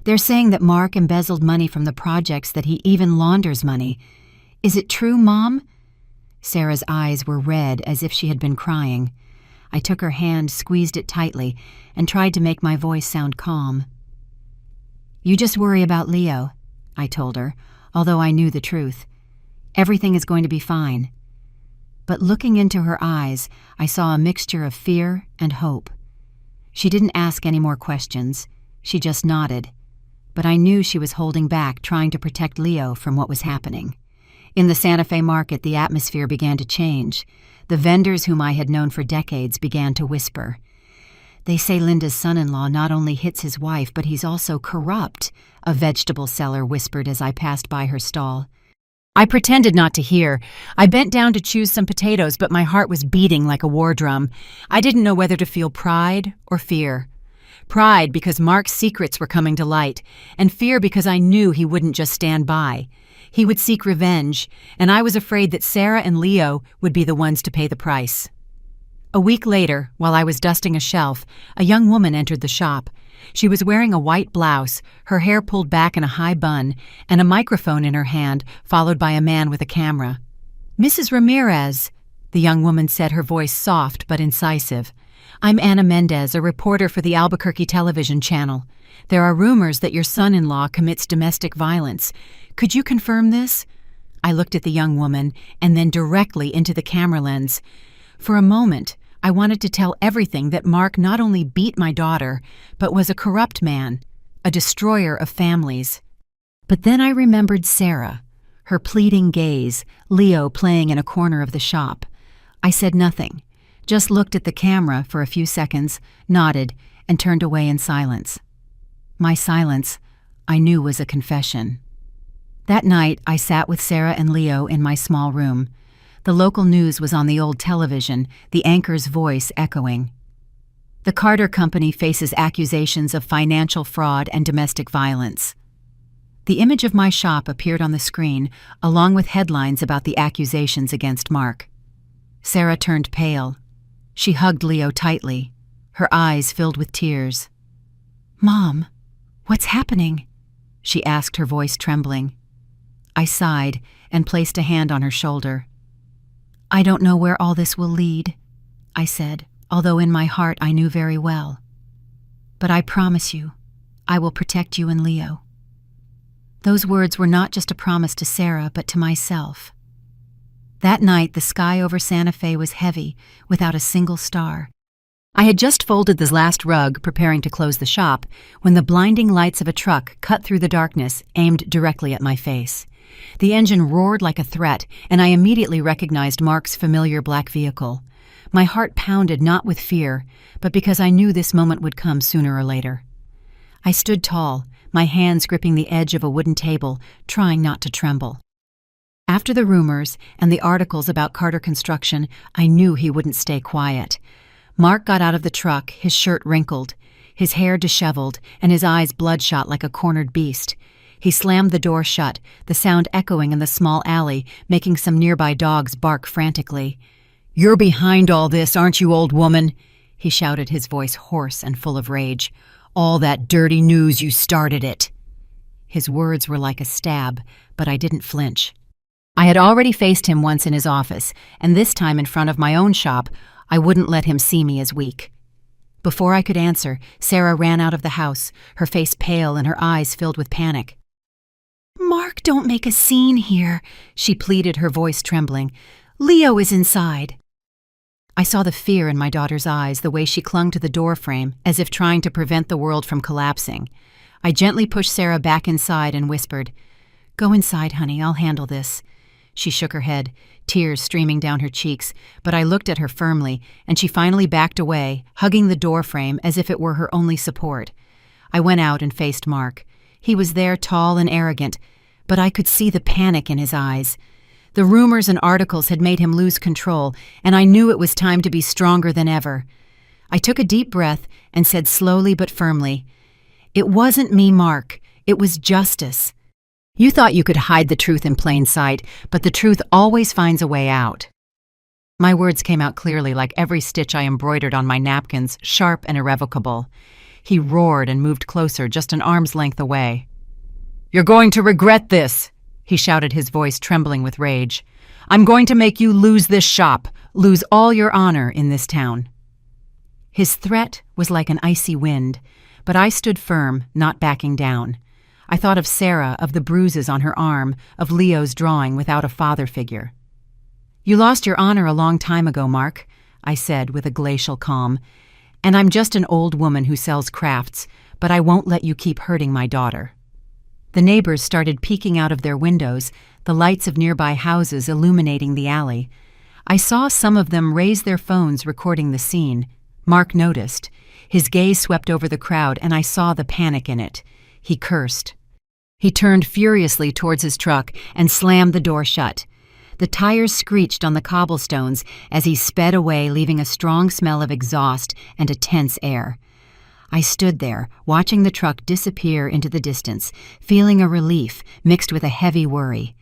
"They're saying that Mark embezzled money from the projects, that he even launders money. Is it true, Mom?" Sarah's eyes were red as if she had been crying. I took her hand, squeezed it tightly, and tried to make my voice sound calm. "You just worry about Leo," I told her, although I knew the truth. "Everything is going to be fine." But looking into her eyes, I saw a mixture of fear and hope. She didn't ask any more questions. She just nodded. But I knew she was holding back, trying to protect Leo from what was happening. In the Santa Fe market, the atmosphere began to change. The vendors whom I had known for decades began to whisper. "They say Linda's son-in-law not only hits his wife, but he's also corrupt," a vegetable seller whispered as I passed by her stall. I pretended not to hear. I bent down to choose some potatoes, but my heart was beating like a war drum. I didn't know whether to feel pride or fear. Pride because Mark's secrets were coming to light, and fear because I knew he wouldn't just stand by. He would seek revenge, and I was afraid that Sarah and Leo would be the ones to pay the price. A week later, while I was dusting a shelf, a young woman entered the shop. She was wearing a white blouse, her hair pulled back in a high bun, and a microphone in her hand, followed by a man with a camera. "Mrs. Ramirez," the young woman said, her voice soft but incisive. "I'm Anna Mendez, a reporter for the Albuquerque television channel. There are rumors that your son-in-law commits domestic violence. Could you confirm this?" I looked at the young woman and then directly into the camera lens. For a moment, I wanted to tell everything, that Mark not only beat my daughter, but was a corrupt man, a destroyer of families. But then I remembered Sarah, her pleading gaze, Leo playing in a corner of the shop. I said nothing, just looked at the camera for a few seconds, nodded, and turned away in silence. My silence, I knew, was a confession. That night, I sat with Sarah and Leo in my small room. The local news was on the old television, the anchor's voice echoing. The Carter Company faces accusations of financial fraud and domestic violence. The image of my shop appeared on the screen, along with headlines about the accusations against Mark. Sarah turned pale. She hugged Leo tightly, her eyes filled with tears. "Mom, what's happening?" she asked, her voice trembling. I sighed and placed a hand on her shoulder. "I don't know where all this will lead," I said, although in my heart I knew very well. "But I promise you, I will protect you and Leo." Those words were not just a promise to Sarah, but to myself. That night, the sky over Santa Fe was heavy, without a single star. I had just folded the last rug, preparing to close the shop, when the blinding lights of a truck cut through the darkness, aimed directly at my face. The engine roared like a threat, and I immediately recognized Mark's familiar black vehicle. My heart pounded not with fear, but because I knew this moment would come sooner or later. I stood tall, my hands gripping the edge of a wooden table, trying not to tremble. After the rumors and the articles about Carter Construction, I knew he wouldn't stay quiet. Mark got out of the truck, his shirt wrinkled, his hair disheveled, and his eyes bloodshot like a cornered beast. He slammed the door shut, the sound echoing in the small alley, making some nearby dogs bark frantically. "You're behind all this, aren't you, old woman?" he shouted, his voice hoarse and full of rage. "All that dirty news, you started it." His words were like a stab, but I didn't flinch. I had already faced him once in his office, and this time in front of my own shop, I wouldn't let him see me as weak. Before I could answer, Sarah ran out of the house, her face pale and her eyes filled with panic. "Mark, don't make a scene here," she pleaded, her voice trembling. "Leo is inside." I saw the fear in my daughter's eyes, the way she clung to the door frame, as if trying to prevent the world from collapsing. I gently pushed Sarah back inside and whispered, "Go inside, honey, I'll handle this." She shook her head, tears streaming down her cheeks, but I looked at her firmly, and she finally backed away, hugging the door frame as if it were her only support. I went out and faced Mark. He was there, tall and arrogant, but I could see the panic in his eyes. The rumors and articles had made him lose control, and I knew it was time to be stronger than ever. I took a deep breath and said slowly but firmly, "It wasn't me, Mark. It was justice. You thought you could hide the truth in plain sight, but the truth always finds a way out." My words came out clearly, like every stitch I embroidered on my napkins, sharp and irrevocable. He roared and moved closer, just an arm's length away. "You're going to regret this," he shouted, his voice trembling with rage. "I'm going to make you lose this shop, lose all your honor in this town." His threat was like an icy wind, but I stood firm, not backing down. I thought of Sarah, of the bruises on her arm, of Leo's drawing without a father figure. "You lost your honor a long time ago, Mark," I said with a glacial calm, "and I'm just an old woman who sells crafts, but I won't let you keep hurting my daughter." The neighbors started peeking out of their windows, the lights of nearby houses illuminating the alley. I saw some of them raise their phones recording the scene. Mark noticed. His gaze swept over the crowd, and I saw the panic in it. He cursed. He turned furiously towards his truck and slammed the door shut. The tires screeched on the cobblestones as he sped away, leaving a strong smell of exhaust and a tense air. I stood there, watching the truck disappear into the distance, feeling a relief mixed with a heavy worry.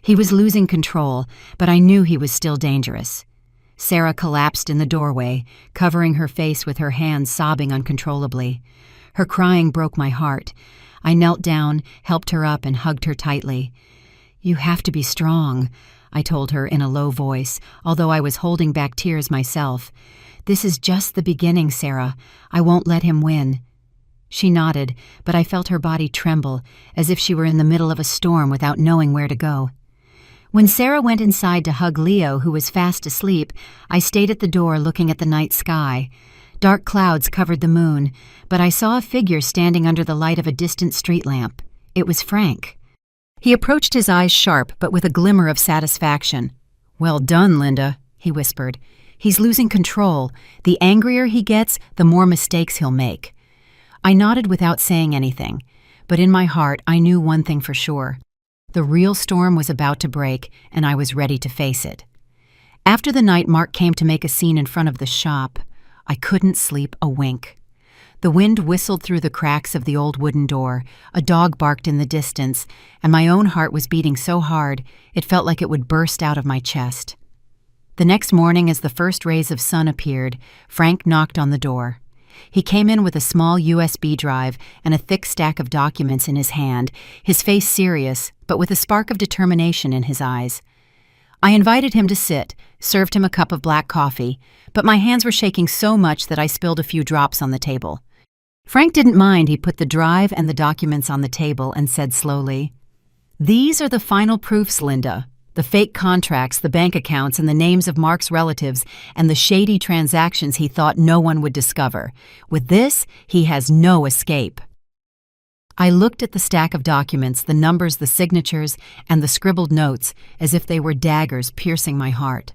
He was losing control, but I knew he was still dangerous. Sarah collapsed in the doorway, covering her face with her hands, sobbing uncontrollably. Her crying broke my heart. I knelt down, helped her up, and hugged her tightly. "You have to be strong," I told her in a low voice, although I was holding back tears myself. "This is just the beginning, Sarah. I won't let him win." She nodded, but I felt her body tremble, as if she were in the middle of a storm without knowing where to go. When Sarah went inside to hug Leo, who was fast asleep, I stayed at the door looking at the night sky. Dark clouds covered the moon, but I saw a figure standing under the light of a distant street lamp. It was Frank. He approached, his eyes sharp, but with a glimmer of satisfaction. "Well done, Linda," he whispered. "He's losing control. The angrier he gets, the more mistakes he'll make." I nodded without saying anything, but in my heart I knew one thing for sure. The real storm was about to break, and I was ready to face it. After the night Mark came to make a scene in front of the shop, I couldn't sleep a wink. The wind whistled through the cracks of the old wooden door, a dog barked in the distance, and my own heart was beating so hard it felt like it would burst out of my chest. The next morning, as the first rays of sun appeared, Frank knocked on the door. He came in with a small USB drive and a thick stack of documents in his hand, his face serious, but with a spark of determination in his eyes. I invited him to sit, served him a cup of black coffee, but my hands were shaking so much that I spilled a few drops on the table. Frank didn't mind. He put the drive and the documents on the table and said slowly, "These are the final proofs, Linda. The fake contracts, the bank accounts, and the names of Mark's relatives, and the shady transactions he thought no one would discover. With this, he has no escape." I looked at the stack of documents, the numbers, the signatures, and the scribbled notes, as if they were daggers piercing my heart.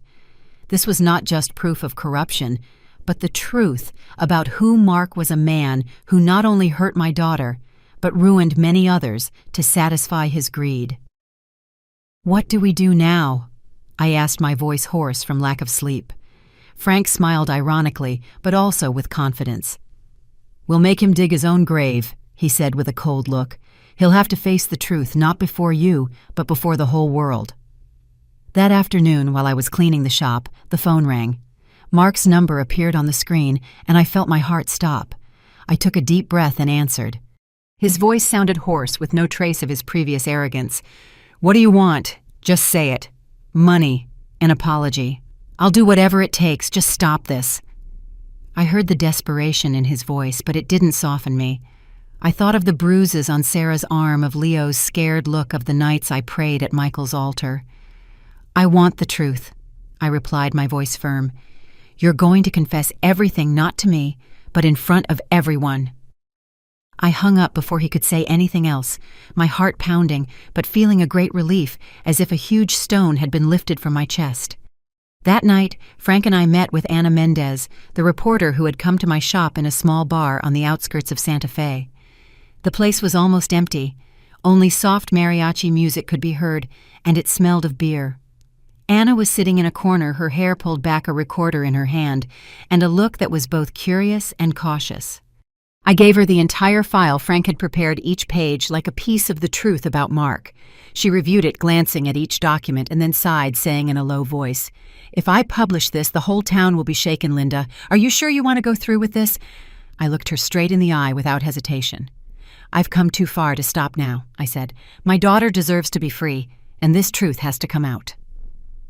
This was not just proof of corruption, but the truth about who Mark was, a man who not only hurt my daughter, but ruined many others to satisfy his greed. "What do we do now?" I asked, my voice hoarse from lack of sleep. Frank smiled ironically, but also with confidence. "We'll make him dig his own grave," he said with a cold look. "He'll have to face the truth, not before you, but before the whole world." That afternoon, while I was cleaning the shop, the phone rang. Mark's number appeared on the screen, and I felt my heart stop. I took a deep breath and answered. His voice sounded hoarse, with no trace of his previous arrogance. "What do you want? Just say it. Money. An apology. I'll do whatever it takes. Just stop this." I heard the desperation in his voice, but it didn't soften me. I thought of the bruises on Sarah's arm, of Leo's scared look, of the nights I prayed at Michael's altar. "I want the truth," I replied, my voice firm. "You're going to confess everything, not to me, but in front of everyone." I hung up before he could say anything else, my heart pounding, but feeling a great relief, as if a huge stone had been lifted from my chest. That night, Frank and I met with Ana Mendez, the reporter who had come to my shop in a small bar on the outskirts of Santa Fe. The place was almost empty. Only soft mariachi music could be heard, and it smelled of beer. Anna was sitting in a corner, her hair pulled back, a recorder in her hand, and a look that was both curious and cautious. I gave her the entire file Frank had prepared, each page like a piece of the truth about Mark. She reviewed it, glancing at each document, and then sighed, saying in a low voice, "If I publish this, the whole town will be shaken, Linda. Are you sure you want to go through with this?" I looked her straight in the eye without hesitation. "I've come too far to stop now," I said. "My daughter deserves to be free, and this truth has to come out."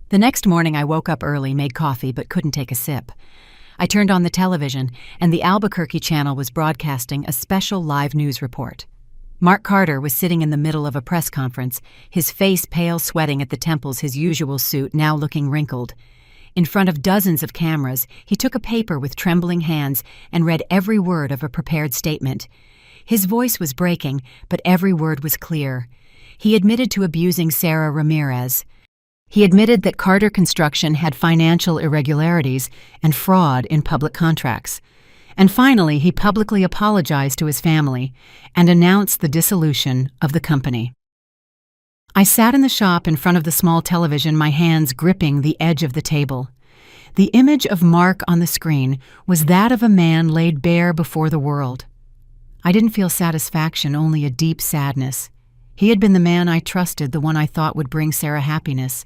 The next morning I woke up early, made coffee, but couldn't take a sip. I turned on the television, and the Albuquerque channel was broadcasting a special live news report. Mark Carter was sitting in the middle of a press conference, his face pale, sweating at the temples, his usual suit now looking wrinkled. In front of dozens of cameras, he took a paper with trembling hands and read every word of a prepared statement. His voice was breaking, but every word was clear. He admitted to abusing Sarah Ramirez. He admitted that Carter Construction had financial irregularities and fraud in public contracts. And finally, he publicly apologized to his family and announced the dissolution of the company. I sat in the shop in front of the small television, my hands gripping the edge of the table. The image of Mark on the screen was that of a man laid bare before the world. I didn't feel satisfaction, only a deep sadness. He had been the man I trusted, the one I thought would bring Sarah happiness.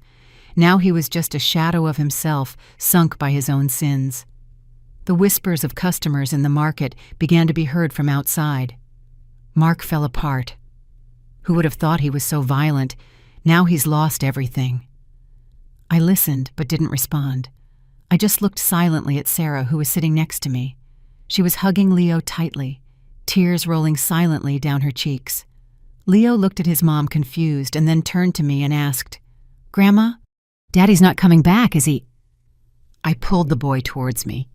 Now he was just a shadow of himself, sunk by his own sins. The whispers of customers in the market began to be heard from outside. Mark fell apart. Who would have thought he was so violent? Now he's lost everything. I listened, but didn't respond. I just looked silently at Sarah, who was sitting next to me. She was hugging Leo tightly, tears rolling silently down her cheeks. Leo looked at his mom confused and then turned to me and asked, "Grandma, Daddy's not coming back, is he?" I pulled the boy towards me.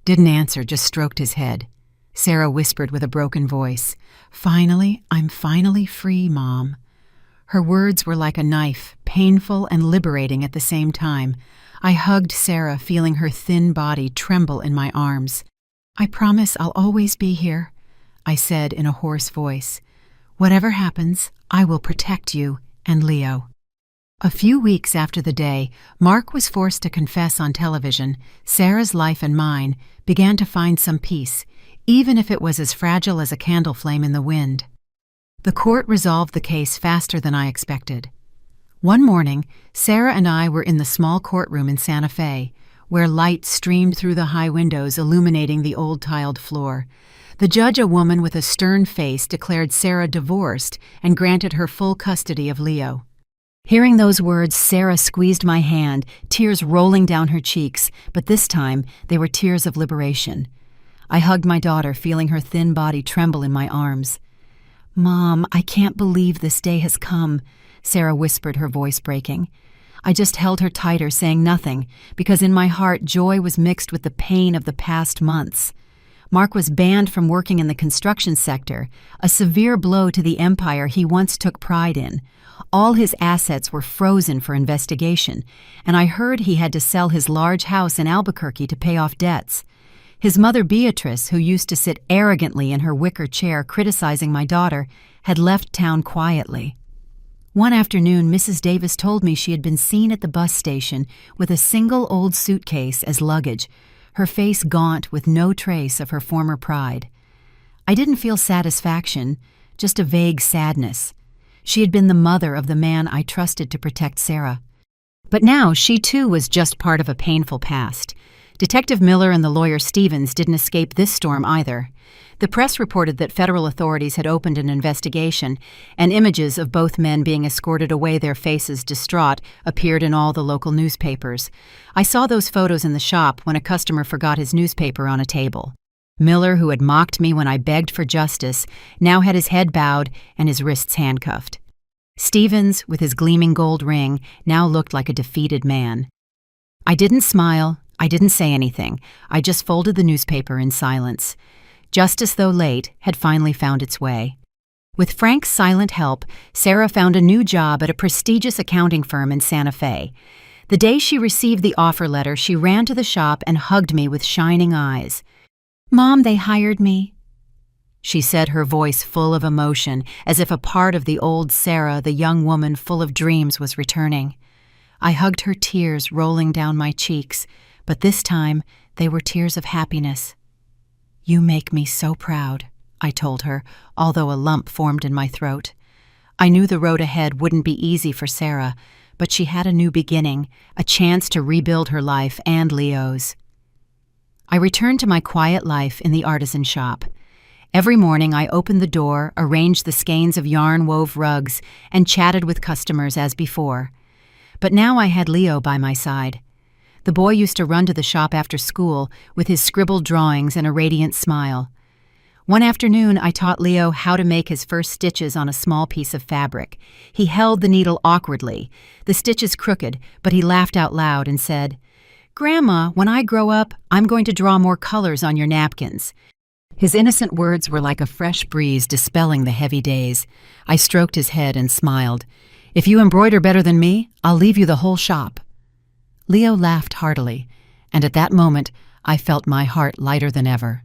Didn't answer, just stroked his head. Sarah whispered with a broken voice, I'm finally free, Mom." Her words were like a knife, painful and liberating at the same time. I hugged Sarah, feeling her thin body tremble in my arms. "I promise I'll always be here," I said in a hoarse voice. "Whatever happens, I will protect you and Leo." A few weeks after the day Mark was forced to confess on television, Sarah's life and mine began to find some peace, even if it was as fragile as a candle flame in the wind. The court resolved the case faster than I expected. One morning, Sarah and I were in the small courtroom in Santa Fe, where light streamed through the high windows illuminating the old tiled floor. The judge, a woman with a stern face, declared Sarah divorced and granted her full custody of Leo. Hearing those words, Sarah squeezed my hand, tears rolling down her cheeks, but this time they were tears of liberation. I hugged my daughter, feeling her thin body tremble in my arms. "Mom, I can't believe this day has come," Sarah whispered, her voice breaking. I just held her tighter, saying nothing, because in my heart joy was mixed with the pain of the past months. Mark was banned from working in the construction sector, a severe blow to the empire he once took pride in. All his assets were frozen for investigation, and I heard he had to sell his large house in Albuquerque to pay off debts. His mother Beatrice, who used to sit arrogantly in her wicker chair criticizing my daughter, had left town quietly. One afternoon, Mrs. Davis told me she had been seen at the bus station with a single old suitcase as luggage, her face gaunt with no trace of her former pride. I didn't feel satisfaction, just a vague sadness. She had been the mother of the man I trusted to protect Sarah. But now she too was just part of a painful past. Detective Miller and the lawyer Stevens didn't escape this storm either. The press reported that federal authorities had opened an investigation, and images of both men being escorted away, their faces distraught, appeared in all the local newspapers. I saw those photos in the shop when a customer forgot his newspaper on a table. Miller, who had mocked me when I begged for justice, now had his head bowed and his wrists handcuffed. Stevens, with his gleaming gold ring, now looked like a defeated man. I didn't smile, I didn't say anything. I just folded the newspaper in silence. Justice, though late, had finally found its way. With Frank's silent help, Sarah found a new job at a prestigious accounting firm in Santa Fe. The day she received the offer letter, she ran to the shop and hugged me with shining eyes. "Mom, they hired me," she said, her voice full of emotion, as if a part of the old Sarah, the young woman full of dreams, was returning. I hugged her, tears rolling down my cheeks, but this time they were tears of happiness. "You make me so proud," I told her, although a lump formed in my throat. I knew the road ahead wouldn't be easy for Sarah, but she had a new beginning, a chance to rebuild her life and Leo's. I returned to my quiet life in the artisan shop. Every morning I opened the door, arranged the skeins of yarn-wove rugs, and chatted with customers as before. But now I had Leo by my side. The boy used to run to the shop after school with his scribbled drawings and a radiant smile. One afternoon, I taught Leo how to make his first stitches on a small piece of fabric. He held the needle awkwardly, the stitches crooked, but he laughed out loud and said, "Grandma, when I grow up, I'm going to draw more colors on your napkins." His innocent words were like a fresh breeze dispelling the heavy days. I stroked his head and smiled. "If you embroider better than me, I'll leave you the whole shop." Leo laughed heartily, and at that moment I felt my heart lighter than ever.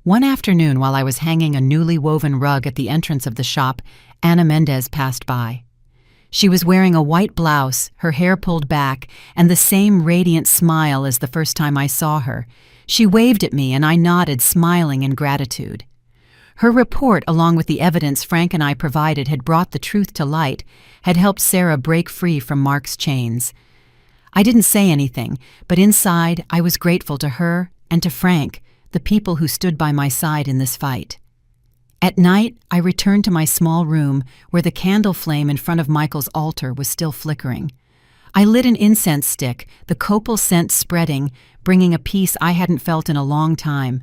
One afternoon, while I was hanging a newly woven rug at the entrance of the shop, Ana Mendez passed by. She was wearing a white blouse, her hair pulled back, and the same radiant smile as the first time I saw her. She waved at me, and I nodded, smiling in gratitude. Her report, along with the evidence Frank and I provided, had brought the truth to light, had helped Sarah break free from Mark's chains. I didn't say anything, but inside I was grateful to her and to Frank, the people who stood by my side in this fight. At night, I returned to my small room where the candle flame in front of Michael's altar was still flickering. I lit an incense stick, the copal scent spreading, bringing a peace I hadn't felt in a long time.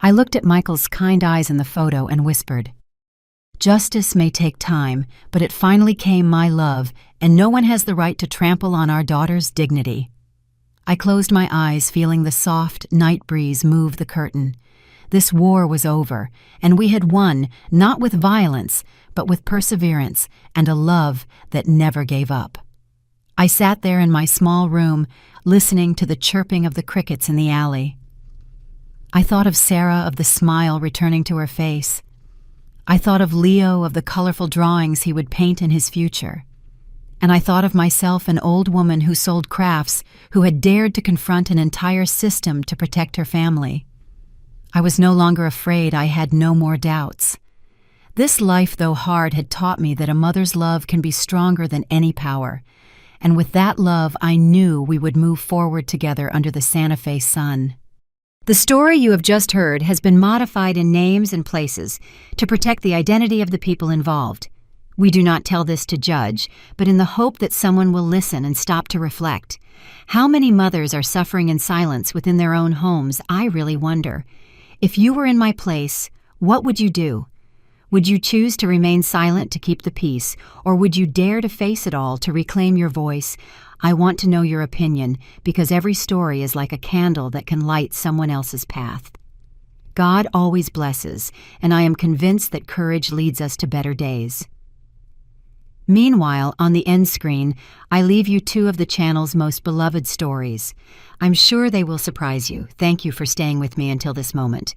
I looked at Michael's kind eyes in the photo and whispered, "Justice may take time, but it finally came, my love, and no one has the right to trample on our daughter's dignity." I closed my eyes, feeling the soft night breeze move the curtain. This war was over, and we had won, not with violence, but with perseverance and a love that never gave up. I sat there in my small room, listening to the chirping of the crickets in the alley. I thought of Sarah, of the smile returning to her face. I thought of Leo, of the colorful drawings he would paint in his future. And I thought of myself, an old woman who sold crafts, who had dared to confront an entire system to protect her family. I was no longer afraid. I had no more doubts. This life, though hard, had taught me that a mother's love can be stronger than any power. And with that love, I knew we would move forward together under the Santa Fe sun. The story you have just heard has been modified in names and places to protect the identity of the people involved. We do not tell this to judge, but in the hope that someone will listen and stop to reflect. How many mothers are suffering in silence within their own homes? I really wonder. If you were in my place, what would you do? Would you choose to remain silent to keep the peace, or would you dare to face it all to reclaim your voice? I want to know your opinion, because every story is like a candle that can light someone else's path. God always blesses, and I am convinced that courage leads us to better days. Meanwhile, on the end screen, I leave you two of the channel's most beloved stories. I'm sure they will surprise you. Thank you for staying with me until this moment.